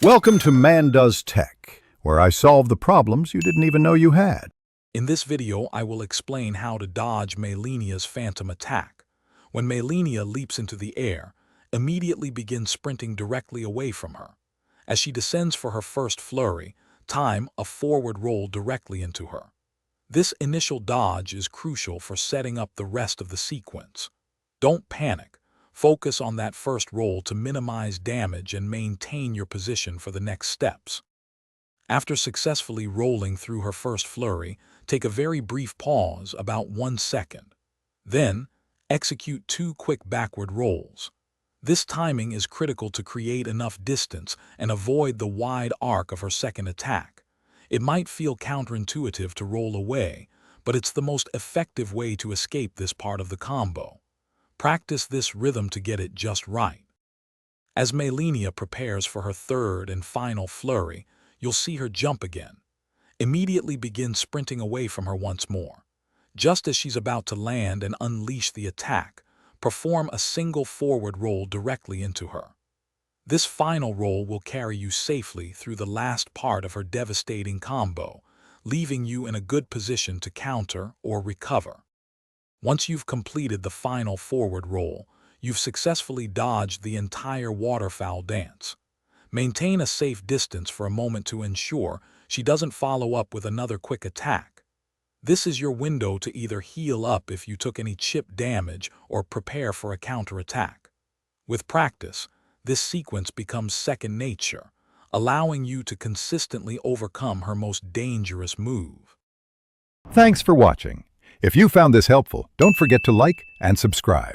Welcome to Man Does Tech, where I solve the problems you didn't even know you had. In this video, I will explain how to dodge Malenia's phantom attack. When Malenia leaps into the air, immediately begin sprinting directly away from her. As she descends for her first flurry, time a forward roll directly into her. This initial dodge is crucial for setting up the rest of the sequence. Don't panic. Focus on that first roll to minimize damage and maintain your position for the next steps. After successfully rolling through her first flurry, take a very brief pause, about 1 second. Then, execute 2 quick backward rolls. This timing is critical to create enough distance and avoid the wide arc of her second attack. It might feel counterintuitive to roll away, but it's the most effective way to escape this part of the combo. Practice this rhythm to get it just right. As Malenia prepares for her third and final flurry, you'll see her jump again. Immediately begin sprinting away from her once more. Just as she's about to land and unleash the attack, perform a single forward roll directly into her. This final roll will carry you safely through the last part of her devastating combo, leaving you in a good position to counter or recover. Once you've completed the final forward roll, you've successfully dodged the entire waterfowl dance. Maintain a safe distance for a moment to ensure she doesn't follow up with another quick attack. This is your window to either heal up if you took any chip damage or prepare for a counterattack. With practice, this sequence becomes second nature, allowing you to consistently overcome her most dangerous move. Thanks for watching. If you found this helpful, don't forget to like and subscribe.